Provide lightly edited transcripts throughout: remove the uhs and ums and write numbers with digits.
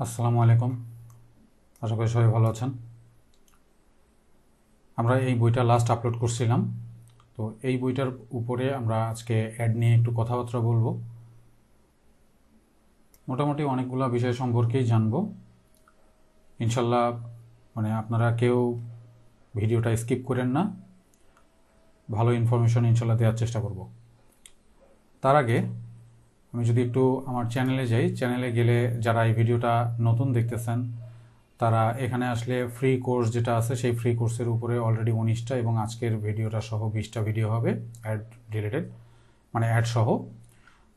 আসসালামু আলাইকুম। আশা করি সবাই ভালো আছেন। আমরা এই বইটা লাস্ট আপলোড করছিলাম, তো এই বইটার উপরে আমরা আজকে অ্যাড নিয়ে একটু কথাবার্তা বলবো। মোটামুটি অনেকগুলো বিষয় সম্পর্কেই জানবো ইনশাল্লাহ। আপনারা কেউ ভিডিওটা স্কিপ করেন না, ভালো ইনফরমেশন ইনশাল্লাহ দেওয়ার চেষ্টা করব। তার আগে আমি যদি একটু আমার চ্যানেলে যাই, চ্যানেলে গেলে যারা এই ভিডিওটা নতুন দেখতেছেন তারা এখানে আসলে ফ্রি কোর্স যেটা আছে সেই ফ্রি কোর্সের উপরে অলরেডি 19টা এবং আজকের ভিডিওটা সহ 20টা ভিডিও হবে অ্যাড রিলেটেড, অ্যাড সহ।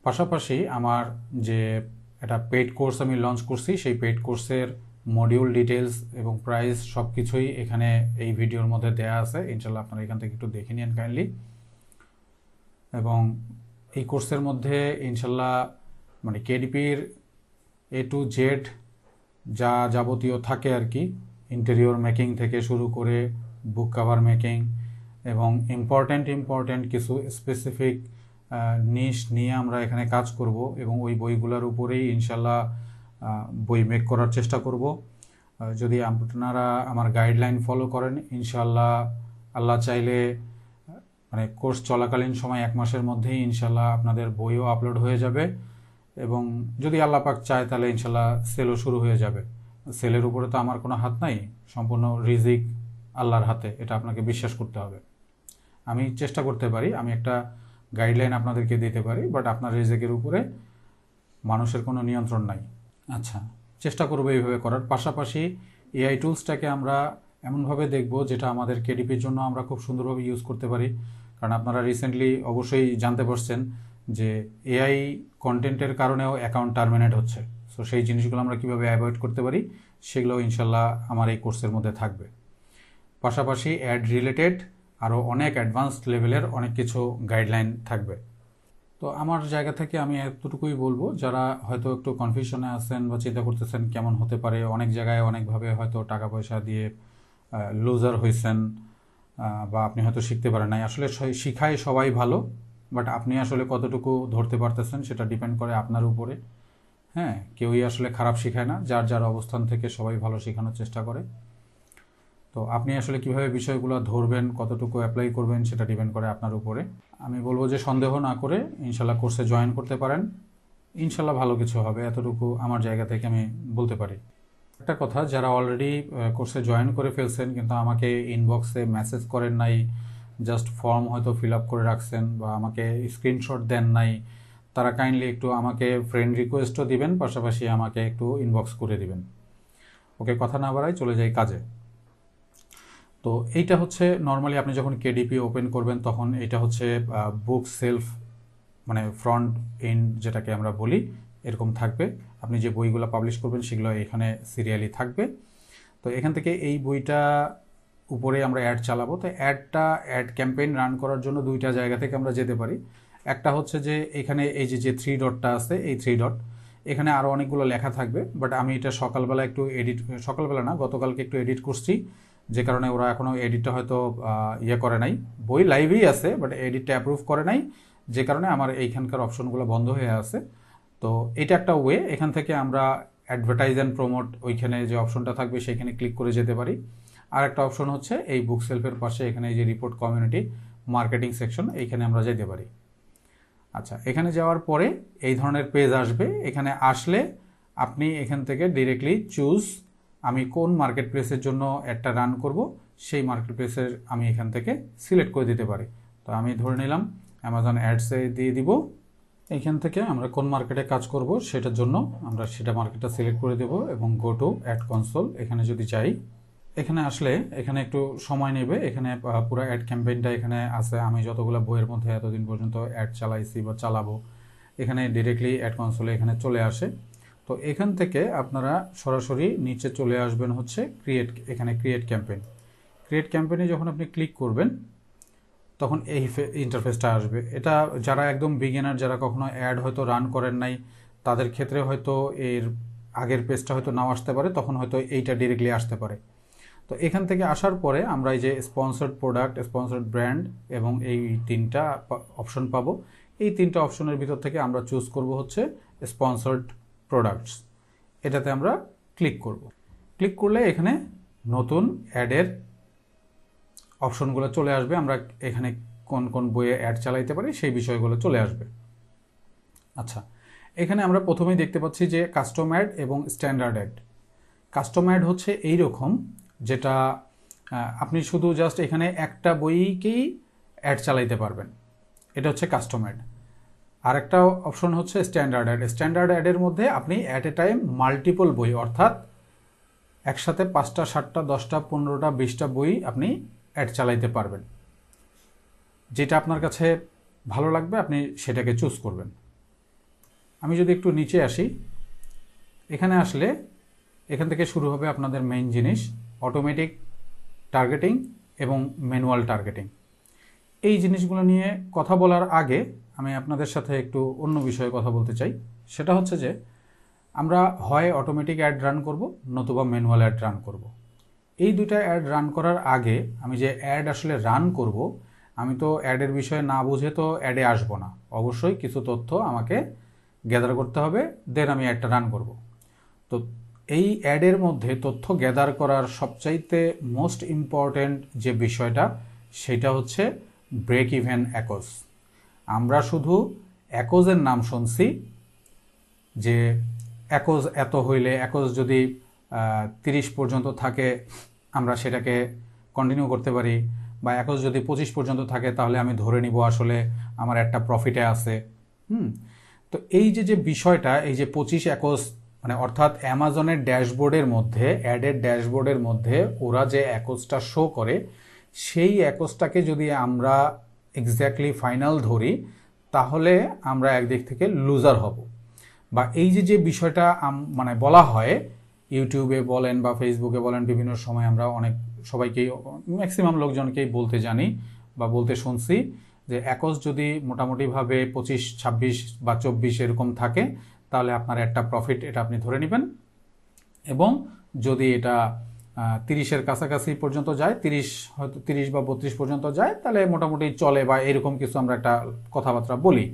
পাশাপাশি আমার যে একটা পেইড কোর্স আমি লঞ্চ করছি, সেই পেইড কোর্সের মডিউল ডিটেলস এবং প্রাইস সব কিছুই এখানে এই ভিডিওর মধ্যে দেয়া আছে। ইনশাল্লাহ আপনারা এখান থেকে একটু দেখে নিন কাইন্ডলি। এবং এই কোর্সের মধ্যে ইনশাল্লাহ কেডিপির এ টু জেড যা যাবতীয় থাকে আর কি, ইন্টেরিয়র মেকিং থেকে শুরু করে বুক কাভার মেকিং এবং ইম্পর্ট্যান্ট কিছু স্পেসিফিক নিশ নিয়ে আমরা এখানে কাজ করব এবং ওই বইগুলোর উপরেই ইনশাল্লাহ বই মেক করার চেষ্টা করব। যদি আপনারা আমার গাইডলাইন ফলো করেন ইনশাল্লাহ, আল্লাহ চাইলে কোর্স চলাকালীন সময় 1 মাসের মধ্যেই ইনশাল্লাহ আপনাদের বইও আপলোড হয়ে যাবে এবং যদি আল্লাহ পাক চায় তাহলে ইনশাল্লাহ সেলও শুরু হয়ে যাবে। সেলের উপরে তো আমার কোনো হাত নাই, সম্পূর্ণ রিজিক আল্লাহর হাতে, এটা আপনাকে বিশ্বাস করতে হবে। আমি চেষ্টা করতে পারি, আমি একটা গাইডলাইন আপনাদেরকে দিতে পারি, বাট আপনার রিজিকের উপরে মানুষের কোনো নিয়ন্ত্রণ নাই। আচ্ছা, চেষ্টা করবো এইভাবে করার। পাশাপাশি এআই টুলসটাকে আমরা এমনভাবে দেখব যেটা আমাদের কেডিপির জন্য আমরা খুব সুন্দরভাবে ইউজ করতে পারি। কারণ আপনারা রিসেন্টলি অবশ্যই জানতে পারছেন যে এআই কন্টেন্টের কারণেও অ্যাকাউন্ট টার্মিনেট হচ্ছে। সো সেই জিনিসগুলো আমরা কীভাবে অ্যাভয়েড করতে পারি সেগুলো ইনশাল্লাহ আমার এই কোর্সের মধ্যে থাকবে। পাশাপাশি অ্যাড রিলেটেড আরও অনেক অ্যাডভান্সড লেভেলের অনেক কিছু গাইডলাইন থাকবে। তো আমার জায়গা থেকে আমি এতটুকুই বলবো, যারা হয়তো একটু কনফিউশনে আছেন বা চিন্তা করতেছেন কেমন হতে পারে, অনেক জায়গায় অনেকভাবে হয়তো টাকা পয়সা দিয়ে লুজার হয়েছেন বা আপনি হয়তো শিখতে পারেন নাই। আসলে শিখায় সবাই ভালো, বাট আপনি আসলে কতটুকু ধরতে পারতেছেন সেটা ডিপেন্ড করে আপনার উপরে। হ্যাঁ, কেউই আসলে খারাপ শেখায় না, যার যার অবস্থান থেকে সবাই ভালো শেখানোর চেষ্টা করে। তো আপনি আসলে কিভাবে বিষয়গুলো ধরবেন, কতটুকু অ্যাপ্লাই করবেন সেটা ডিপেন্ড করে আপনার উপরে। আমি বলবো যে সন্দেহ না করে ইনশাল্লাহ কোর্সে জয়েন করতে পারেন, ইনশাল্লাহ ভালো কিছু হবে, এতটুকু আমার জায়গা থেকে আমি বলতে পারি। একটা কথা, যারা অলরেডি কোর্সে জয়েন করে ফেলছেন কিন্তু আমাকে ইনবক্সে মেসেজ করেন নাই, জাস্ট ফর্ম হয়তো ফিল আপ করে রাখছেন বা আমাকে স্ক্রিনশট দেন নাই, তারা কাইন্ডলি একটু আমাকে ফ্রেন্ড রিকোয়েস্টও দিবেন, পাশাপাশি আমাকে একটু ইনবক্স করে দিবেন। ওকে, কথা না বাড়াই, চলে যাই কাজে। তো এইটা হচ্ছে নর্মালি আপনি যখন কেডিপি ওপেন করবেন তখন এটা হচ্ছে বুক সেলফ, ফ্রন্ট এন্ড যেটাকে আমরা বলি, এরকম থাকবে। আপনি যে বইগুলো পাবলিশ করবেন সেগুলো এখানে সিরিয়ালি থাকবে। তো এখান থেকে এই বইটা উপরে আমরা অ্যাড চালাবো। তো অ্যাড ক্যাম্পেইন রান করার জন্য 2টা জায়গা থেকে আমরা যেতে পারি। একটা হচ্ছে যে এখানে এই যে 3 ডটটা আছে, এই 3 ডট, এখানে আরও অনেকগুলো লেখা থাকবে, বাট আমি এটা সকালবেলা একটু সকালবেলা না, গতকালকে একটু এডিট করছি, যে কারণে ওরা এখনও এডিটটা হয়তো করে নাই। বই লাইভেই আছে, বাট এডিটটা অ্যাপ্রুভ করে নাই, যে কারণে আমার এইখানকার অপশনগুলো বন্ধ হয়ে আছে। তো এটা একটা ওয়ে, এখান থেকে আমরা অ্যাডভার্টাইজ অ্যান্ড প্রমোট, ওইখানে যে অপশনটা থাকবে সেখানে ক্লিক করে যেতে পারি। আর একটা অপশন হচ্ছে এই বুক সেলফের পাশে এখানে এই যে রিপোর্ট কমিউনিটি মার্কেটিং সেকশন, এইখানে আমরা যেতে পারি। আচ্ছা, এখানে যাওয়ার পরে এই ধরনের পেজ আসবে। এখানে আসলে আপনি এখান থেকে ডিরেক্টলি চুজ আমি কোন মার্কেট প্লেসের জন্য একটা রান করব, সেই মার্কেট প্লেসের আমি এখান থেকে সিলেক্ট করে দিতে পারি। তো আমি ধরে নিলাম অ্যামাজন অ্যাডসে দিয়ে দিব। এইখান থেকে আমরা কোন মার্কেটে কাজ করব সেটার জন্য আমরা সেটা মার্কেটটা সিলেক্ট করে দেব এবং গো টু অ্যাড কনসোল এখানে যদি চাই। এখানে আসলে এখানে একটু সময় নেবে, এখানে পুরো অ্যাড ক্যাম্পেইনটা এখানে আছে। আমি যতগুলো বইয়ের মধ্যে এতদিন পর্যন্ত অ্যাড চালাইছি বা চালাবো, এখানে ডিরেক্টলি অ্যাড কনসোলে এখানে চলে আসে। তো এখান থেকে আপনারা সরাসরি নিচে চলে আসবেন হচ্ছে এখানে ক্রিয়েট ক্যাম্পেইন। ক্রিয়েট ক্যাম্পেইনে যখন আপনি ক্লিক করবেন তখন এই ইন্টারফেসটা আসবে। এটা যারা একদম বিগিনার, যারা কখনো অ্যাড হয়তো রান করেন নাই, তাদের ক্ষেত্রে হয়তো এর আগের পেজটা হয়তো নাও আসতে পারে, তখন হয়তো এইটা ডিরেক্টলি আসতে পারে। তো এখান থেকে আসার পরে আমরা এই যে স্পন্সর্ড প্রোডাক্ট, স্পন্সর্ড ব্র্যান্ড এবং এই 3টা অপশন পাবো। এই 3টা অপশনের ভিতর থেকে আমরা চুজ করব হচ্ছে স্পন্সর্ড প্রোডাক্টস। এটাতে আমরা ক্লিক করব। ক্লিক করলে এখানে নতুন অ্যাডের অপশনগুলো চলে আসবে। আমরা এখানে কোন কোন বইয়ে অ্যাড চালাইতে পারি সেই বিষয়গুলো চলে আসবে। আচ্ছা, এখানে আমরা প্রথমেই দেখতে পাচ্ছি যে কাস্টম অ্যাড এবং স্ট্যান্ডার্ড অ্যাড। কাস্টম অ্যাড হচ্ছে এই রকম, যেটা আপনি শুধু জাস্ট এখানে একটা বইকেই অ্যাড চালাইতে পারবেন, এটা হচ্ছে কাস্টম অ্যাড। আর একটা অপশন হচ্ছে স্ট্যান্ডার্ড অ্যাড। স্ট্যান্ডার্ড অ্যাডের মধ্যে আপনি অ্যাট এ টাইম মাল্টিপল বই, অর্থাৎ একসাথে 5টা 7টা 10টা 15টা 20টা বই আপনি অ্যাড চালাইতে পারবেন। যেটা আপনার কাছে ভালো লাগবে আপনি সেটাকে চুজ করবেন। আমি যদি একটু নিচে আসি, এখানে আসলে এখান থেকে শুরু হবে আপনাদের মেইন জিনিস, অটোমেটিক টার্গেটিং এবং ম্যানুয়াল টার্গেটিং। এই জিনিসগুলো নিয়ে কথা বলার আগে আমি আপনাদের সাথে একটু অন্য বিষয়ে কথা বলতে চাই। সেটা হচ্ছে যে আমরা হয় অটোমেটিক অ্যাড রান করব, নতুবা ম্যানুয়াল অ্যাড রান করব। এই দুইটা অ্যাড রান করার আগে আমি যে অ্যাড আসলে রান করব, আমি তো অ্যাডের বিষয়ে না বুঝে তো অ্যাডে আসবো না। অবশ্যই কিছু তথ্য আমাকে গ্যাদার করতে হবে, দেন আমি অ্যাডটা রান করব। তো এই অ্যাডের মধ্যে তথ্য গ্যাদার করার সবচাইতে মোস্ট ইম্পর্ট্যান্ট যে বিষয়টা, সেটা হচ্ছে ব্রেক ইভেন অ্যাকোজ। আমরা শুধু অ্যাকোজের নাম শুনছি, যে অ্যাকোজ এত হইলে, অ্যাকোজ যদি 30 পর্যন্ত থাকে আমরা সেটাকে কন্টিনিউ করতে পারি, বা অ্যাকোজ যদি 25 পর্যন্ত থাকে তাহলে আমি ধরে নিব আসলে আমার একটা প্রফিটে আছে। তো এই যে বিষয়টা, এই যে 25 অ্যাকোজ, মানে অর্থাৎ অ্যামাজনের ড্যাশবোর্ডের মধ্যে, অ্যাডের ড্যাশবোর্ডের মধ্যে ওরা যে অ্যাকোজটা শো করে, সেই অ্যাকোজটাকে যদি আমরা এক্স্যাক্টলি ফাইনাল ধরি তাহলে আমরা একদিক থেকে লুজার হব। বা এই যে বিষয়টা মানে বলা হয় ইউটিউবে বলেন বা ফেসবুকে বলেন, বিভিন্ন সময় আমরা অনেক সবাইকেই, ম্যাক্সিমাম লোকজনকেই বলতে জানি বা বলতে শুনছি যে অ্যাকোজ যদি মোটামুটিভাবে 25, 26 বা 24 এরকম থাকে তাহলে আপনার একটা প্রফিট, এটা আপনি ধরে নেবেন। এবং যদি এটা 30-এর কাছাকাছি পর্যন্ত যায়, 30 হয়তো 30 বা 32 পর্যন্ত যায়, তাহলে মোটামুটি চলে, বা এরকম কিছু আমরা একটা কথাবার্তা বলি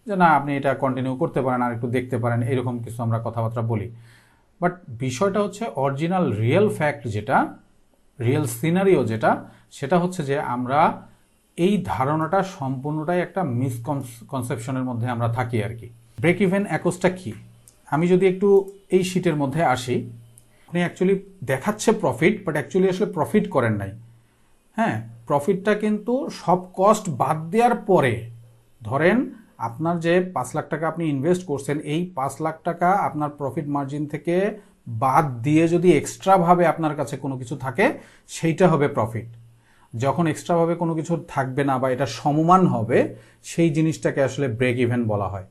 যে না আপনি এটা কন্টিনিউ করতে পারেন, আর একটু দেখতে পারেন, এরকম কিছু আমরা কথাবার্তা বলি। বাট বিষয়টা হচ্ছে অরিজিনাল রিয়েল ফ্যাক্ট যেটা, রিয়েল সিনারিও যেটা, সেটা হচ্ছে যে আমরা এই ধারণাটা সম্পূর্ণটাই একটা মিসকনসেপশনের মধ্যে আমরা থাকি আর কি। ব্রেক ইভেন অ্যাকোজটা কি, আমি যদি একটু এই শিটের মধ্যে আসি, আপনি অ্যাকচুয়ালি দেখাচ্ছে প্রফিট, বাট অ্যাকচুয়ালি আসলে প্রফিট করেন নাই। হ্যাঁ, প্রফিটটা কিন্তু সব কস্ট বাদ দেওয়ার পরে, ধরেন আপনার যে 5 লাখ টাকা আপনি ইনভেস্ট করছেন, এই 5 লাখ টাকা আপনার প্রফিট মার্জিন থেকে বাদ দিয়ে যদি এক্সট্রাভাবে আপনার কাছে কোনো কিছু থাকে, সেইটা হবে প্রফিট। যখন এক্সট্রাভাবে কোনো কিছু থাকবে না বা এটা সমমান হবে, সেই জিনিসটাকে আসলে ব্রেক ইভেন বলা হয়।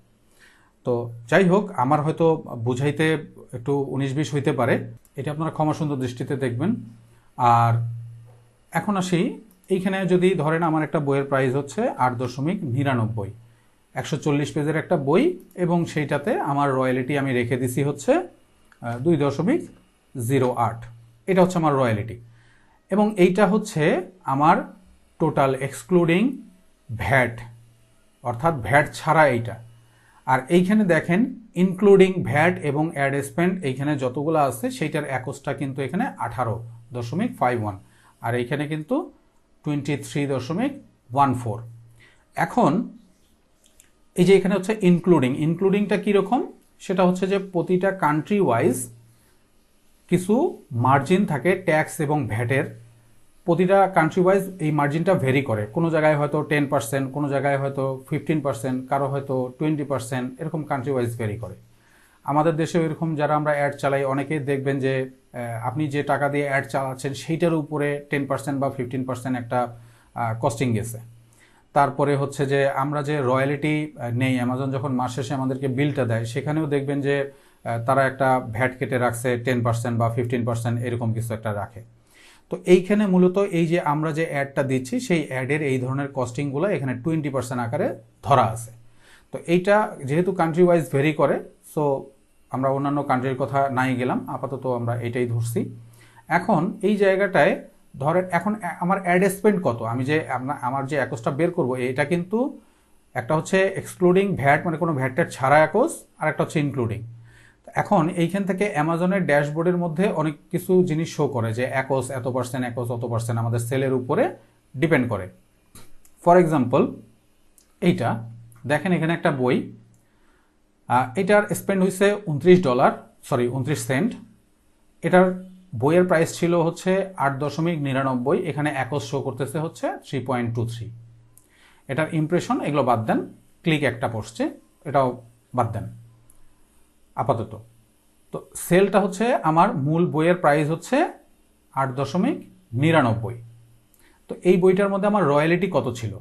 তো যাই হোক, আমার হয়তো বুঝাইতে একটু 19-20 হইতে পারে, এটা আপনারা ক্ষমা সুন্দর দৃষ্টিতে দেখবেন। আর এখন আসি, এইখানে যদি ধরেন আমার একটা বইয়ের প্রাইস হচ্ছে 8.99, 140 পেজের একটা বই, এবং সেইটাতে আমার রয়্যালিটি আমি রেখে দিছি হচ্ছে 2.08, এটা হচ্ছে আমার রয়্যালিটি। এবং এইটা হচ্ছে আমার টোটাল এক্সক্লুডিং ভ্যাট, অর্থাৎ ভ্যাট ছাড়া এইটা। আর এইখানে দেখেন ইনক্লুডিং ভ্যাট এবং অ্যাড স্পেন্ড, এইখানে যতগুলো আছে সেইটার অ্যাকোজটা কিন্তু এখানে 18.51, আর এইখানে কিন্তু 23.14। এখন এই যে এখানে হচ্ছে ইনক্লুডিংটা কীরকম, সেটা হচ্ছে যে প্রতিটা কান্ট্রি ওয়াইজ কিছু মার্জিন থাকে ট্যাক্স এবং ভ্যাটের। প্রতিটা কান্ট্রি ওয়াইজ এই মার্জিনটা ভেরি করে, কোনো জায়গায় হয়তো 10%, কোনো জায়গায় হয়তো 15%, কারো হয়তো 20%, এরকম কান্ট্রি ওয়াইজ ভেরি করে। আমাদের দেশেও এরকম যারা আমরা অ্যাড চালাই, অনেকেই দেখবেন যে আপনি যে টাকা দিয়ে অ্যাড চালাচ্ছেন সেইটার উপরে 10% বা 15% একটা কস্টিং গেছে। তারপরে হচ্ছে যে আমরা যে রয়্যালিটি নেই, অ্যামাজন যখন মাস শেষে আমাদেরকে বিলটা দেয়, সেখানেও দেখবেন যে তারা একটা ভ্যাট কেটে রাখছে 10% বা 15%, এরকম কিছু একটা রাখে। তো এইখানে মূলত এই যে আমরা যে অ্যাডটা দিচ্ছি, সেই অ্যাডের এই ধরনের কস্টিংগুলো এখানে 20% আকারে ধরা আছে। তো এইটা যেহেতু কান্ট্রি ওয়াইজ ভেরি করে, সো আমরা অন্যান্য কান্ট্রির কথা নাই গেলাম, আপাতত আমরা এইটাই ধরছি। এখন এই জায়গাটায় ধরেন এখন আমার অ্যাড স্পেন্ড কত, আমি যে আমার যে অ্যাকোজটা বের করব, এটা কিন্তু একটা হচ্ছে এক্সক্লুডিং ভ্যাট, মানে কোনো ভ্যাটের ছাড়া অ্যাকোজ, আর একটা হচ্ছে ইনক্লুডিং। এখন এইখান থেকে অ্যামাজনের ড্যাশবোর্ডের মধ্যে অনেক কিছু জিনিস শো করে যে একস এত পার্সেন্ট, একস অত পার্সেন্ট আমাদের সেলের উপরে ডিপেন্ড করে। ফর এক্সাম্পল এইটা দেখেন, এখানে একটা বই, এটার স্পেন্ড হয়েছে $29, 29 সেন্ট। এটার বইয়ের প্রাইস ছিল হচ্ছে 8.99, এখানে একস শো করতেছে হচ্ছে 3.23। এটার ইমপ্রেশন এগুলো বাদ দেন, ক্লিক একটা পড়ছে, এটাও বাদ দেন আপাতত। তো সেলটা হচ্ছে আমার মূল বইয়ের প্রাইস হচ্ছে 8.99। তো এই বইটার মধ্যে আমার রয়্যালিটি কত ছিল,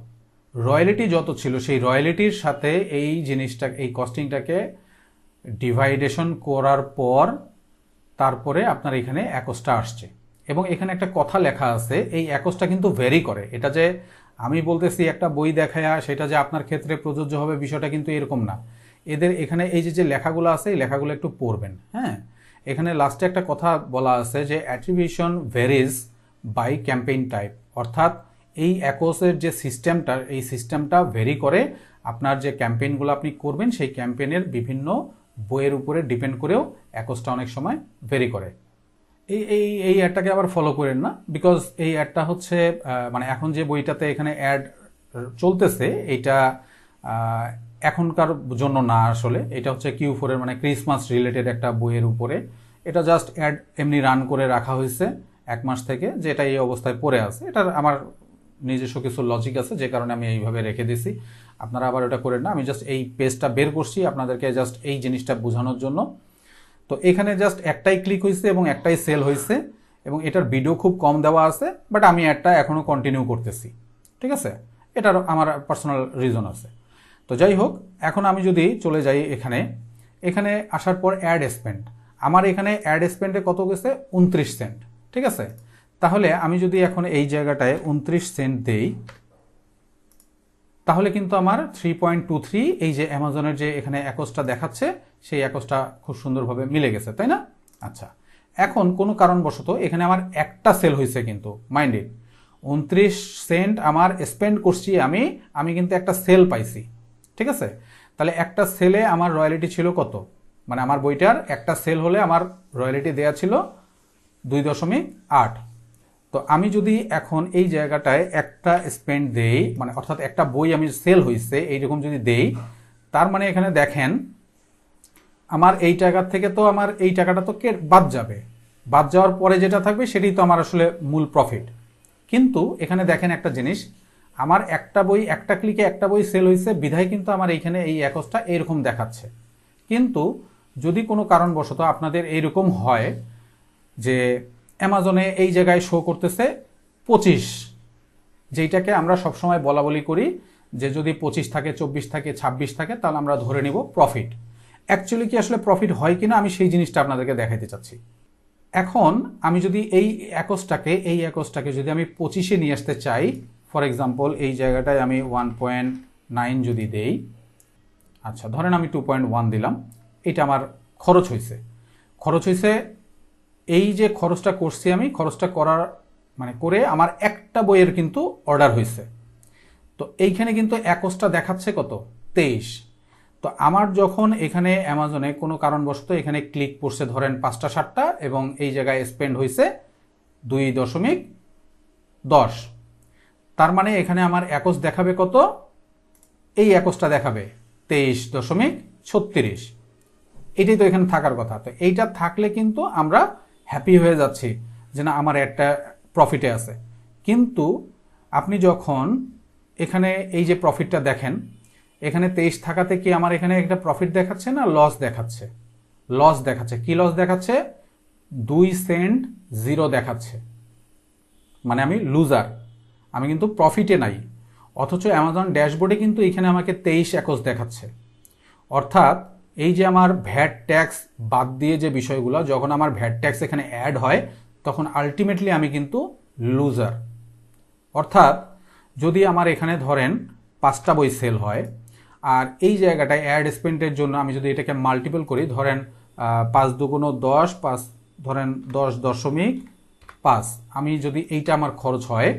রয়্যালিটি যত ছিল সেই রয়্যালিটির সাথে এই জিনিসটা, এই কস্টিংটাকে ডিভাইডেশন করার পর তারপরে আপনার এখানে একসটা আসছে। এবং এখানে একটা কথা লেখা আছে, এই একসটা কিন্তু ভ্যারি করে। এটা যে আমি বলতেছি একটা বই দেখায়া সেটা যে আপনার ক্ষেত্রে প্রযোজ্য হবে বিষয়টা কিন্তু এরকম না। এদের এখানে এই যে লেখাগুলো আছে এই লেখাগুলো একটু পড়বেন। হ্যাঁ, এখানে লাস্টে একটা কথা বলা আছে যে attribution varies by campaign type, অর্থাৎ এই একসের যে সিস্টেমটা, এই সিস্টেমটা ভ্যারি করে আপনার যে ক্যাম্পেইনগুলো আপনি করবেন সেই ক্যাম্পেইনের বিভিন্ন বইয়ের উপরে ডিপেন্ড করেও একসটা অনেক সময় ভ্যারি করে। এই অ্যাডটাকে আবার ফলো করেন না, বিকজ এই অ্যাডটা হচ্ছে মানে এখন যে বইটাতে এখানে অ্যাড চলতেছে এইটা এখনকার জন্য না, আসলে এটা হচ্ছে Q4 এর মানে ক্রিসমাস রিলেটেড একটা বইয়ের উপরে। এটা জাস্ট অ্যাড এমনি রান করে রাখা হয়েছে 1 মাস থেকে, যে এটা এই অবস্থায় পড়ে আছে। এটার আমার নিজস্ব কিছু লজিক আছে যে কারণে আমি এইভাবে রেখে দিছি, আপনারা আবার ওটা করেন না। আমি জাস্ট এই পেজটা বের করছি আপনাদেরকে জাস্ট এই জিনিসটা বোঝানোর জন্য। তো এখানে জাস্ট একটাই ক্লিক হয়েছে এবং একটাই সেল হয়েছে, এবং এটার ভিডিও খুব কম দেওয়া আছে, বাট আমি অ্যাডটা এখনও কন্টিনিউ করতেছি। ঠিক আছে, এটার আমার পার্সোনাল রিজন আছে। তো যাই হোক, এখন আমি যদি চলে যাই এখানে আসার পর অ্যাড স্পেন্ড, আমার এখানে অ্যাড স্পেন্ডে কত গেছে 29 সেন্ট। ঠিক আছে, তাহলে আমি যদি এখন এই জায়গাটায় 29 সেন্ট দেই তাহলে কিন্তু আমার 3.23 এই যে অ্যামাজনের যে এখানে একসটা দেখাচ্ছে সেই একসটা খুব সুন্দরভাবে মিলে গেছে, তাই না? আচ্ছা, এখন কোনো কারণবশত এখানে আমার একটা সেল হয়েছে, কিন্তু মাইন্ড ইট 29 সেন্ট আমার স্পেন্ড করছি আমি কিন্তু একটা সেল পাইছি। ঠিক আছে, তাহলে একটা সেলে আমার রয়্যালিটি ছিল কত, মানে আমার বইটার একটা সেল হলে আমার রয়্যালিটি দেয়া ছিল 2.8। তো আমি যদি এখন এই জায়গাটায় একটা স্পেন্ড দেই, মানে অর্থাৎ একটা বই আমি সেল হয়েছে এইরকম যদি দেই, তার মানে এখানে দেখেন আমার এই টাকার থেকে তো আমার এই টাকাটা তো বাদ যাবে, বাদ যাওয়ার পরে যেটা থাকবে সেটাই তো আমার আসলে মূল প্রফিট। কিন্তু এখানে দেখেন একটা জিনিস, আমার একটা বই, একটা ক্লিকে একটা বই সেল হয়েছে বিধায় কিন্তু আমার এইখানে এই একসটা এইরকম দেখাচ্ছে। কিন্তু যদি কোনো কারণবশত আপনাদের এইরকম হয় যে অ্যামাজনে এই জায়গায় শো করতেছে 25, যেইটাকে আমরা সবসময় বলা বলি করি যে যদি 25 থাকে, 24 থাকে, 26 থাকে তাহলে আমরা ধরে নিব প্রফিট। অ্যাকচুয়ালি কি আসলে প্রফিট হয় কিনা আমি সেই জিনিসটা আপনাদেরকে দেখাইতে চাচ্ছি। এখন আমি যদি এই একসটাকে যদি আমি 25-এ নিয়ে আসতে চাই, ফর এক্সাম্পল এই জায়গাটায় আমি 1.9 যদি দেই, আচ্ছা ধরেন আমি 2.1 দিলাম, এটা আমার খরচ হয়েছে। এই যে খরচটা করছি আমি, খরচটা করে আমার একটা বইয়ের কিন্তু অর্ডার হয়েছে। তো এইখানে কিন্তু একসটা দেখাচ্ছে কত 23। তো আমার যখন এখানে অ্যামাজনে কোনো কারণবশত এখানে ক্লিক পড়ছে ধরেন 5টা 7টা এবং এই জায়গায় স্পেন্ড হয়েছে 2.10, তার মানে এখানে আমার একস দেখাবে কত, এই একসটা দেখাবে 23.36। এটাই তো এখানে থাকার কথা। তো এইটা থাকলে কিন্তু আমরা হ্যাপি হয়ে যাচ্ছি যে না আমার একটা প্রফিটে আছে। কিন্তু আপনি যখন এখানে এই যে প্রফিটটা দেখেন, এখানে 23 থাকাতে কি আমার এখানে একটা প্রফিট দেখাচ্ছে না লস দেখাচ্ছে? লস দেখাচ্ছে। কি লস দেখাচ্ছে? 2 সেন্ট 0 দেখাচ্ছে, মানে আমি লুজার, আমি কিন্তু প্রফিটে নাই। অথচ অ্যামাজন ড্যাশবোর্ডে কিন্তু এখানে আমাকে 23 একস দেখাচ্ছে। অর্থাৎ এই যে আমার ভ্যাট ট্যাক্স বাদ দিয়ে যে বিষয়গুলো, যখন আমার ভ্যাট ট্যাক্স এখানে অ্যাড হয় তখন আলটিমেটলি আমি কিন্তু লুজার। অর্থাৎ যদি আমার এখানে ধরেন 5টা বই সেল হয় আর এই জায়গাটায় অ্যাড স্পেন্ডের জন্য আমি যদি এটাকে মাল্টিপল করি, ধরেন 5 দুগুণ 10, 5 ধরেন 10.5, আমি যদি এইটা আমার খরচ হয়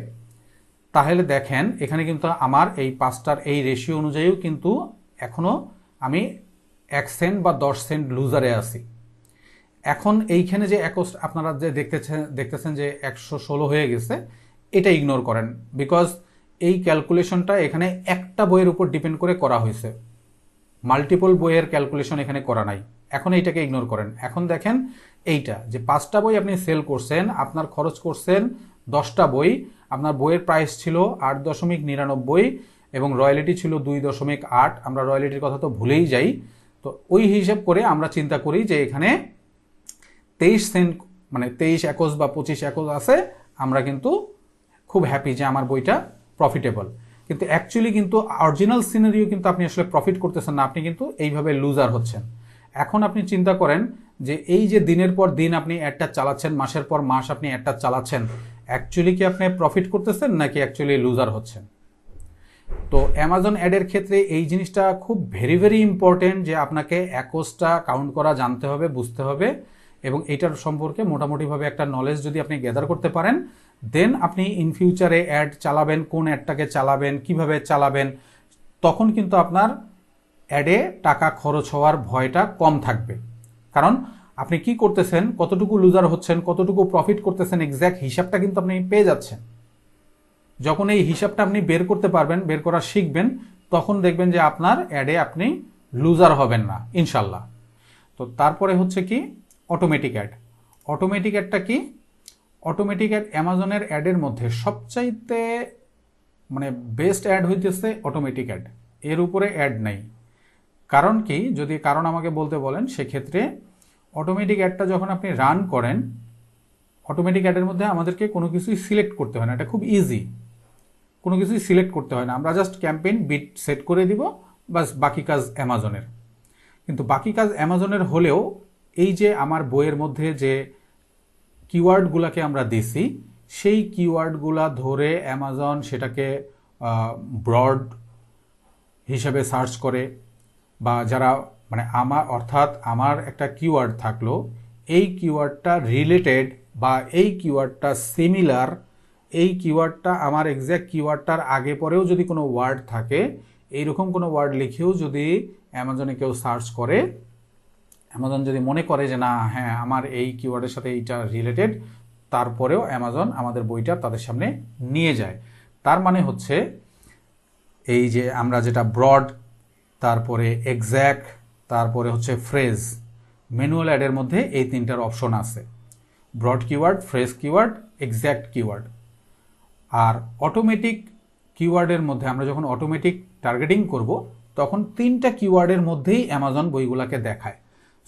তাহলে দেখেন এখানে কিন্তু আমার এই 5টার এই রেশিও অনুযায়ীও কিন্তু এখনও আমি 1 সেন্ট বা 10 সেন্ট লুজারে আছি। এখন এইখানে যে আপনারা যে দেখতেছেন যে 116 হয়ে গেছে, এটা ইগনোর করেন, বিকজ এই ক্যালকুলেশনটা এখানে একটা বইয়ের উপর ডিপেন্ড করে করা হয়েছে, মাল্টিপল বইয়ের ক্যালকুলেশন এখানে করা নাই। এখন এইটাকে ইগনোর করেন। এখন দেখেন এইটা যে 5টা বই আপনি সেল করছেন, আপনার খরচ করছেন 10টা বই, আপনার বইয়ের প্রাইস ছিল 8.99 এবং রয়্যালিটি ছিল 2.8। আমরা রয়্যালিটির কথা তো ভুলেই যাই। তো ওই হিসাব করে আমরা চিন্তা করি যে এখানে 23 সেন্ট মানে 23 একজ বা 25 একজ আছে, আমরা কিন্তু খুব হ্যাপি যে আমার বইটা প্রফিটেবল। কিন্তু অ্যাকচুয়ালি কিন্তু অরিজিনাল সিনারিও কিন্তু আপনি আসলে প্রফিট করতেছেন না, আপনি কিন্তু এইভাবে লুজার হচ্ছেন। এখন আপনি চিন্তা করেন যে এই যে দিনের পর দিন আপনি অ্যাডটা চালাচ্ছেন, মাসের পর মাস আপনি অ্যাডটা চালাচ্ছেন, অ্যাকচুয়ালি কি আপনি প্রফিট করতেছেন নাকি অ্যাকচুয়ালি লুজার হচ্ছেন? তো অ্যামাজন অ্যাডের ক্ষেত্রে এই জিনিসটা খুব ভেরি ভেরি ইম্পর্টেন্ট যে আপনাকে একজটা কাউন্ট করা জানতে হবে, বুঝতে হবে, এবং এইটার সম্পর্কে মোটামুটিভাবে একটা নলেজ যদি আপনি গ্যাদার করতে পারেন, দেন আপনি ইন ফিউচারে অ্যাড চালাবেন, কোন অ্যাডটাকে চালাবেন, কিভাবে চালাবেন, তখন কিন্তু আপনার অ্যাডে টাকা খরচ হওয়ার ভয়টা কম থাকবে। কারণ আপনি কি করতেছেন, কতটুকু লুজার হচ্ছেন, কতটুকু প্রফিট করতেছেন, এক্স্যাক্ট হিসাবটা কিন্তু আপনি পেয়ে যাচ্ছেন। যখন এই হিসাবটা আপনি বের করতে পারবেন, বের করা শিখবেন, তখন দেখবেন যে আপনার অ্যাডে আপনি লুজার হবেন না ইনশাল্লাহ। তো তারপরে হচ্ছে কি অটোমেটিক অ্যাড। অটোমেটিক অ্যাডটা কি? অটোমেটিক অ্যাড অ্যামাজনের অ্যাডের মধ্যে সবচাইতে মানে বেস্ট অ্যাড হইতেছে অটোমেটিক অ্যাড, এর উপরে অ্যাড নাই। কারণ কি, যদি কারণ আমাকে বলতে বলেন, সেক্ষেত্রে অটোমেটিক অ্যাডটা যখন আপনি রান করেন, অটোমেটিক অ্যাডের মধ্যে আমাদেরকে কোনো কিছুই সিলেক্ট করতে হয় না, এটা খুব ইজি, কোনো কিছুই সিলেক্ট করতে হয় না, আমরা জাস্ট ক্যাম্পেইন বিট সেট করে দিব, বাস বাকি কাজ অ্যামাজনের। কিন্তু বাকি কাজ অ্যামাজনের হলেও এই যে আমার বইয়ের মধ্যে যে কিওয়ার্ডগুলোকে আমরা দিছি, সেই কিওয়ার্ডগুলা ধরে অ্যামাজন সেটাকে ব্রড হিসেবে সার্চ করে, বা যারা মানে অর্থাৎ আমার একটা কিওয়ার্ড থাকলো, এই কিওয়ার্ডটা রিলেটেড বা এই কিওয়ার্ডটা সিমিলার, এই কিওয়ার্ডটা আমার এক্স্যাক্ট কিওয়ার্ডটার আগে পরেও যদি কোনো ওয়ার্ড থাকে, এইরকম কোনো ওয়ার্ড লিখেও যদি অ্যামাজনে কেউ সার্চ করে, অ্যামাজন যদি মনে করে যে না হ্যাঁ আমার এই কিওয়ার্ডের সাথে এইটা রিলেটেড, তারপরেও অ্যামাজন আমাদের বইটা তাদের সামনে নিয়ে যায়। তার মানে হচ্ছে এই যে আমরা যেটা ব্রড, তারপরে এক্স্যাক্ট, তারপরে হচ্ছে ফ্রেজ, ম্যানুয়াল অ্যাডের মধ্যে এই 3টার অপশন আছে, broad keyword, phrase keyword, exact keyword. আর অটোমেটিক কিওয়ার্ডের মধ্যে আমরা যখন অটোমেটিক টার্গেটিং করব, তখন 3টা কিওয়ার্ডের মধ্যেই অ্যামাজন বইগুলোকে দেখায়।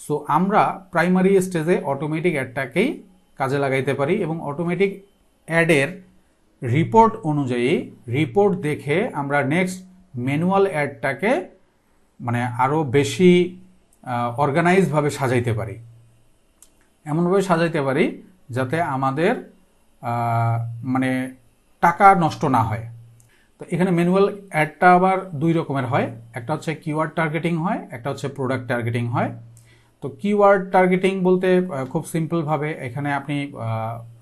সো আমরা প্রাইমারি স্টেজে অটোমেটিক অ্যাডটাকেই কাজে লাগাইতে পারি, এবং অটোমেটিক অ্যাডের রিপোর্ট অনুযায়ী রিপোর্ট দেখে আমরা নেক্সট ম্যানুয়াল অ্যাডটাকে মানে আরও বেশি অর্গানাইজভাবে সাজাইতে পারি, এমনভাবে সাজাইতে পারি যাতে আমাদের মানে টাকা নষ্ট না হয়। তো এখানে ম্যানুয়াল অ্যাডটা আবার 2 রকমের হয়, একটা হচ্ছে কিওয়ার্ড টার্গেটিং হয়, একটা হচ্ছে প্রোডাক্ট টার্গেটিং হয়। তো কিওয়ার্ড টার্গেটিং বলতে খুব সিম্পলভাবে এখানে আপনি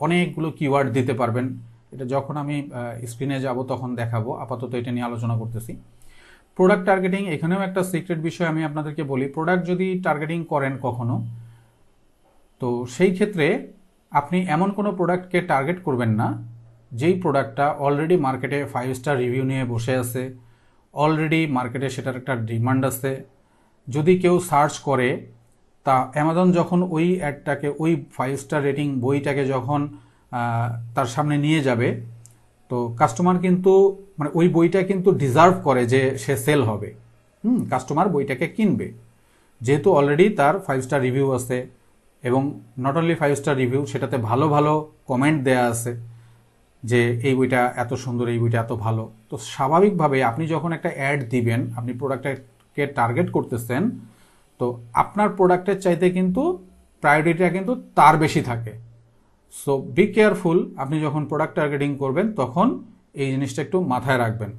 অনেকগুলো কিওয়ার্ড দিতে পারবেন, এটা যখন আমি স্ক্রিনে যাব তখন দেখাবো, আপাতত এটা নিয়ে আলোচনা করতেছি। প্রোডাক্ট টার্গেটিং, এখানেও একটা সিক্রেট বিষয় আমি আপনাদেরকে বলি, প্রোডাক্ট যদি টার্গেটিং করেন কখনো, তো সেই ক্ষেত্রে আপনি এমন কোনো প্রোডাক্টকে টার্গেট করবেন না যেই প্রোডাক্টটা অলরেডি মার্কেটে 5 স্টার রিভিউ নিয়ে বসে আছে, অলরেডি মার্কেটে সেটার একটা ডিমান্ড আছে। যদি কেউ সার্চ করে, তা অ্যামাজন যখন ওই অ্যাডটাকে, ওই 5 স্টার রেটিং বইটাকে যখন তার সামনে নিয়ে যাবে, তো কাস্টমার কিন্তু মানে ওই বইটা কিন্তু ডিজার্ভ করে যে সে সেল হবে, কাস্টমার বইটাকে কিনবে, যেহেতু অলরেডি তার 5 স্টার রিভিউ আছে, এবং নট অনলি 5 স্টার রিভিউ, সেটাতে ভালো ভালো কমেন্ট দেয়া আছে যে এই বইটা এত সুন্দর, এই বইটা এত ভালো। তো স্বাভাবিকভাবে আপনি যখন একটা অ্যাড দিবেন, আপনি প্রোডাক্টকে টার্গেট করতেছেন, তো আপনার প্রোডাক্টের চাইতে কিন্তু প্রায়োরিটিটা কিন্তু তার বেশি থাকে। সো বি কেয়ারফুল, আপনি যখন প্রোডাক্ট টার্গেটিং করবেন তখন এই জিনিসটা একটু মাথায় রাখবেন।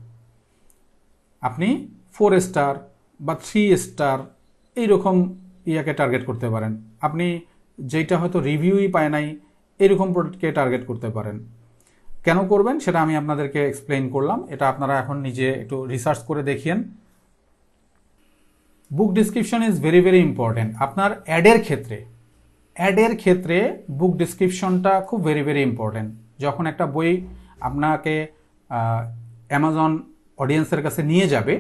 আপনি 4 স্টার বা 3 স্টার এইরকম ইয়াকে টার্গেট করতে পারেন, আপনি যেটা হয়তো রিভিউই পায় নাই এরকম প্রোডাক্টকে টার্গেট করতে পারেন। কেন করবেন সেটা আমি আপনাদেরকে এক্সপ্লেইন করলাম, এটা আপনারা এখন নিজে একটু রিসার্চ করে দেখিয়েন। Book description is very very important আপনার অ্যাডের ক্ষেত্রে। অ্যাডের ক্ষেত্রে বুক ডিসক্রিপশনটা খুব ভেরি ভেরি ইম্পর্টেন্ট। যখন একটা বই আপনাকে অ্যামাজন অডিয়েন্সের কাছে নিয়ে যাবে,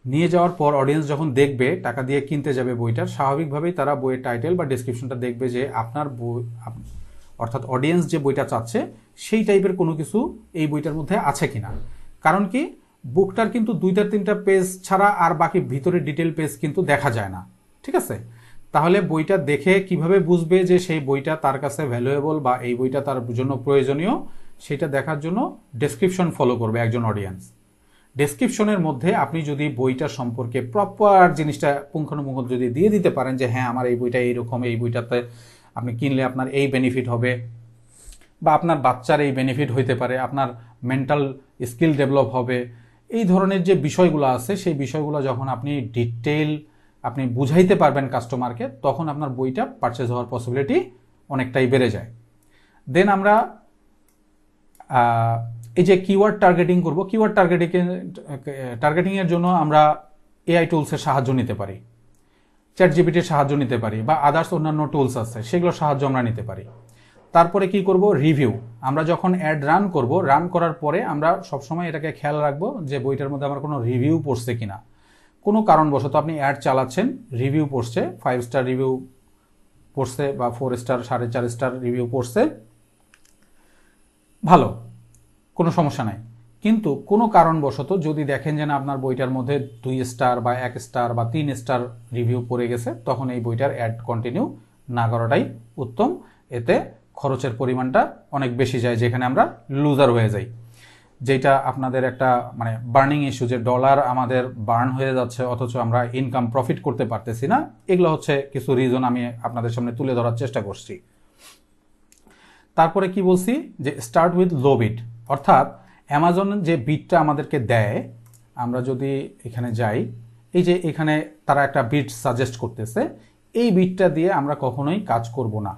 নিয়ে যাওয়ার পর অডিয়েন্স যখন দেখবে, টাকা দিয়ে কিনতে যাবে বইটার, স্বাভাবিকভাবেই তারা বইয়ের টাইটেল বা ডিসক্রিপশনটা দেখবে যে আপনার বই, অর্থাৎ অডিয়েন্স যে বইটা চাচ্ছে সেই টাইপের কোনো কিছু এই বইটার মধ্যে আছে কিনা। কারণ কি, বুকটার কিন্তু 2-3টা পেজ ছাড়া আর বাকি ভিতরে ডিটেল পেজ কিন্তু দেখা যায় না, ঠিক আছে? তাহলে বইটা দেখে কিভাবে বুঝবে যে সেই বইটা তার কাছে ভ্যালুয়েবল বা এই বইটা তার জন্য প্রয়োজনীয়, সেটা দেখার জন্য ডেসক্রিপশন ফলো করবে একজন অডিয়েন্স। ডেসক্রিপশনের মধ্যে আপনি যদি বইটা সম্পর্কে প্রপার জিনিসটা পুঙ্খানুপুঙ্খ যদি দিয়ে দিতে পারেন যে হ্যাঁ আমার এই বইটা এইরকম, এই বইটাতে আপনি কিনলে আপনার এই বেনিফিট হবে, বা আপনার বাচ্চার এই বেনিফিট হইতে পারে, আপনার মেন্টাল স্কিল ডেভেলপ হবে, এই ধরনের যে বিষয়গুলো আছে সেই বিষয়গুলো যখন আপনি ডিটেইল আপনি বুঝাইতে পারবেন কাস্টমারকে, তখন আপনার বইটা পারচেজ হওয়ার পসিবিলিটি অনেকটাই বেড়ে যায়। দেন আমরা এই যে কিওয়ার্ড টার্গেটিং করব, কিওয়ার্ড টার্গেটিংয়ের জন্য আমরা এআই টুলসের সাহায্য নিতে পারি, চ্যাটজিপিটির সাহায্য নিতে পারি, বা আদার্স অন্যান্য টুলস আছে সেগুলোর সাহায্য আমরা নিতে পারি। তারপরে কি করব, রিভিউ। আমরা যখন অ্যাড রান করব, রান করার পরে আমরা সবসময় এটাকে খেয়াল রাখবো যে বইটার মধ্যে আমার কোনো রিভিউ পড়ছে কিনা। কোনো কারণবশত আপনি অ্যাড চালাচ্ছেন, রিভিউ পড়ছে, 5 স্টার রিভিউ পড়ছে বা 4 স্টার 4.5 স্টার রিভিউ পড়ছে, ভালো, কোনো সমস্যা নাই। কিন্তু কোনো কারণবশত যদি দেখেন যে না আপনার বইটার মধ্যে 2 স্টার বা 1 স্টার বা 3 স্টার রিভিউ পড়ে গেছে, তখন এই বইটার অ্যাড কন্টিনিউ না করাটাই উত্তম। এতে খরচের পরিমাণটা অনেক বেশি যায়, যেখানে আমরা লুজার হয়ে যাই, যেটা আপনাদের একটা মানে বার্নিং ইস্যু, যে ডলার আমাদের বার্ন হয়ে যাচ্ছে অথচ আমরা ইনকাম প্রফিট করতে পারতেছি না। এগুলো হচ্ছে কিছু রিজন আমি আপনাদের সামনে তুলে ধরার চেষ্টা করছি। তারপরে কি বলছি, যে স্টার্ট উইথ লো বিড, অর্থাৎ অ্যামাজন যে বিডটা আমাদেরকে দেয়, আমরা যদি এখানে যাই, এই যে এখানে তারা একটা বিড সাজেস্ট করতেছে, এই বিডটা দিয়ে আমরা কখনোই কাজ করব না।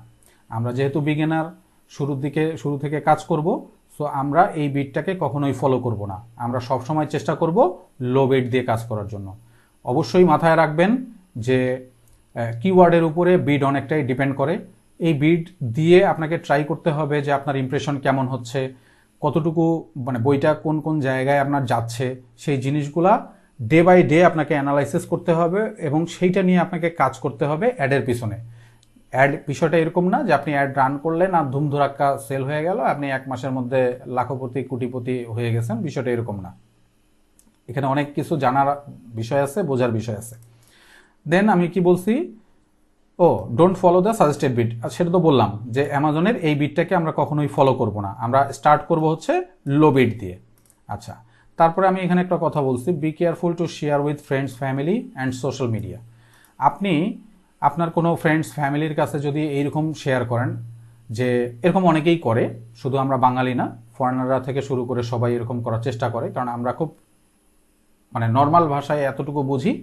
আমরা যেহেতু বিগিনার, শুরু থেকে কাজ করব, সো আমরা এই বিডটাকে কখনোই ফলো করব না। আমরা সবসময় চেষ্টা করব লো বিড দিয়ে কাজ করার জন্য। অবশ্যই মাথায় রাখবেন যে কিওয়ার্ডের উপরে বিড অনেকটাই ডিপেন্ড করে। এই বিড দিয়ে আপনাকে ট্রাই করতে হবে যে আপনার ইমপ্রেশন কেমন হচ্ছে, কতটুকু মানে বইটা কোন কোন জায়গায় আপনার যাচ্ছে, সেই জিনিসগুলা ডে বাই ডে আপনাকে অ্যানালাইসিস করতে হবে এবং সেইটা নিয়ে আপনাকে কাজ করতে হবে অ্যাডের পিছনে। অ্যাড বিষয়টা এরকম না যে আপনি অ্যাড রান করলেন আর ধুমধুরাক্কা সেল হয়ে গেল, আপনি 1 মাসের মধ্যে লাখপতি কোটিপতি হয়ে গেছেন, বিষয়টা এরকম না। এখানে অনেক কিছু জানার বিষয় আছে, বোঝার বিষয় আছে। দেন আমি কি বলছি, ডোন্ট ফলো দ্য সাজেস্টেড বিড, সেটা তো বললাম যে অ্যামাজনের এই বিডটাকে আমরা কখনোই ফলো করব না, আমরা স্টার্ট করব হচ্ছে লো বিড দিয়ে। আচ্ছা, তারপরে আমি এখানে একটা কথা বলছি, be careful to share with friends, family and social media. আপনি আপনার কোনো ফ্রেন্ডস ফ্যামিলির কাছে যদি এইরকম শেয়ার করেন, যে এরকম অনেকেই করে, শুধু আমরা বাঙালি না, ফরেনাররা থেকে শুরু করে সবাই এরকম করার চেষ্টা করে, কারণ আমরা খুব মানে নর্মাল ভাষায় এতটুকু বুঝি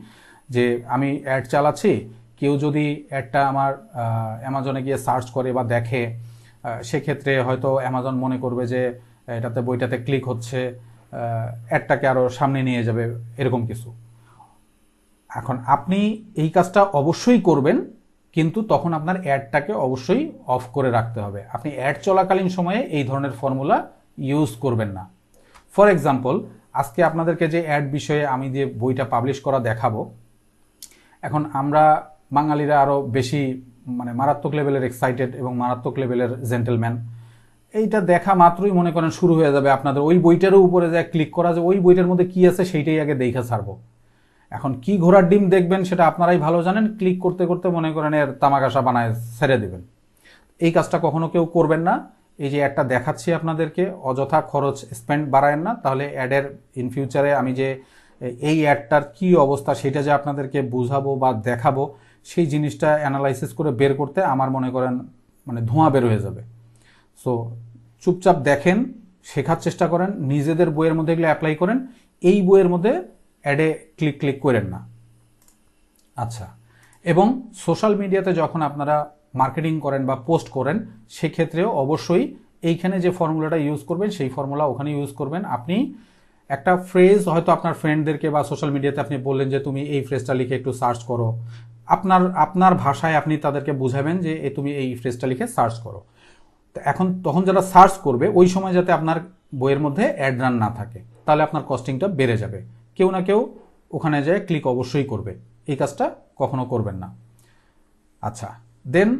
যে আমি অ্যাড চালাচ্ছি, কেউ যদি অ্যাডটা আমার অ্যামাজনে গিয়ে সার্চ করে বা দেখে, সেক্ষেত্রে হয়তো অ্যামাজন মনে করবে যে এটাতে বইটাতে ক্লিক হচ্ছে, অ্যাডটাকে আরও সামনে নিয়ে যাবে, এরকম কিছু। এখন আপনি এই কাজটা অবশ্যই করবেন, কিন্তু তখন আপনার অ্যাডটাকে অবশ্যই অফ করে রাখতে হবে। আপনি অ্যাড চলাকালীন সময়ে এই ধরনের ফর্মুলা ইউজ করবেন না। ফর এক্সাম্পল, আজকে আপনাদেরকে যে অ্যাড বিষয়ে আমি যে বইটা পাবলিশ করা দেখাবো, এখন আমরা বাঙালিরা আরও বেশি মানে মারাত্মক লেভেলের এক্সাইটেড এবং মারাত্মক লেভেলের জেন্টেলম্যান। এইটা দেখা মাত্রই মনে করেন শুরু হয়ে যাবে আপনাদের ওই বইটারও উপরে যা ক্লিক করা, যে ওই বইটার মধ্যে কি আছে সেইটাই আগে দেখে ছাড়বো। এখন কি ঘোড়ার ডিম দেখবেন সেটা আপনারাই ভালো জানেন, ক্লিক করতে করতে মনে করেন এর তামাকাশা বানায় ছেড়ে দেবেন। এই কাজটা কখনো কেউ করবেন না। এই যে অ্যাডটা দেখাচ্ছি আপনাদেরকে, অযথা খরচ স্পেন্ড বাড়ায়েন না, তাহলে অ্যাডের ইন ফিউচারে আমি যে এই অ্যাডটার কি অবস্থা সেটা যে আপনাদেরকে বুঝাবো বা দেখাবো, সেই জিনিসটা অ্যানালাইসিস করে বের করতে আমার মনে করেন মানে ধোঁয়া বের হয়ে যাবে। সো চুপচাপ দেখেন, শেখার চেষ্টা করেন, নিজেদের বইয়ের মধ্যে এগুলো অ্যাপ্লাই করেন, এই বইয়ের মধ্যে অ্যাডে ক্লিক করেন না। আচ্ছা, এবং সোশ্যাল মিডিয়াতে যখন আপনারা মার্কেটিং করেন বা পোস্ট করেন, সেক্ষেত্রেও অবশ্যই এইখানে যে ফর্মুলাটা ইউজ করবেন সেই ফর্মুলা ওখানে ইউজ করবেন। আপনি একটা ফ্রেজ হয়তো আপনার ফ্রেন্ডদেরকে বা সোশ্যাল মিডিয়াতে আপনি বললেন যে তুমি এই ফ্রেজটা লিখে একটু সার্চ করো, আপনার আপনার ভাষায় আপনি তাদেরকে বুঝাবেন যে তুমি এই ফ্রেজটা লিখে সার্চ করো। তো এখন তখন যারা সার্চ করবে ওই সময় যাতে আপনার বইয়ের মধ্যে অ্যাড রান না থাকে, তাহলে আপনার কস্টিংটা বেড়ে যাবে। কেউ না কেউ ওখানে যায় ক্লিক অবশ্যই করবে, এই কাজটা কখনো করবেন না। আচ্ছা, then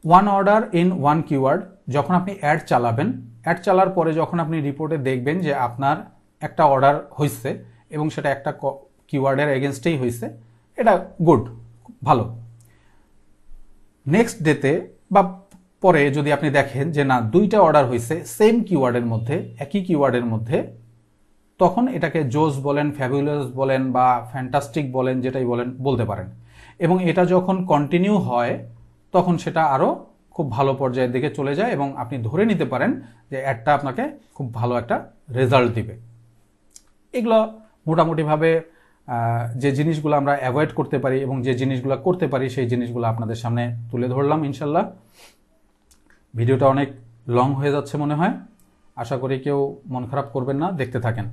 one order in one keyword. যখন আপনি অ্যাড চালাবেন, অ্যাড চালার পরে যখন আপনি রিপোর্টে দেখবেন যে আপনার একটা অর্ডার হয়েছে এবং সেটা একটা কিওয়ার্ডের এগেনস্টেই হয়েছে, এটা গুড, ভালো। নেক্সট ডেতে বা পরে যদি আপনি দেখেন যে না দুইটা অর্ডার হয়েছে সেম কিওয়ার্ডের মধ্যে, একই কিওয়ার্ডের মধ্যে, তখন এটাকে জোস বলেন, ফ্যাবুলাস বলেন বা ফ্যান্টাস্টিক বলেন, যেটাই বলেন বলতে পারেন। এবং এটা যখন কন্টিনিউ হয় তখন সেটা আরও খুব ভালো পর্যায়ের দিকে চলে যায় এবং আপনি ধরে নিতে পারেন যে অ্যাডটা আপনাকে খুব ভালো একটা রেজাল্ট দিবে। এগুলো মোটামুটিভাবে যে জিনিসগুলো আমরা অ্যাভয়েড করতে পারি এবং যে জিনিসগুলো করতে পারি সেই জিনিসগুলো আপনাদের সামনে তুলে ধরলাম ইনশাল্লাহ। ভিডিওটা অনেক লং হয়ে যাচ্ছে মনে হয়, আশা করি কেউ মন খারাপ করবেন না, দেখতে থাকেন।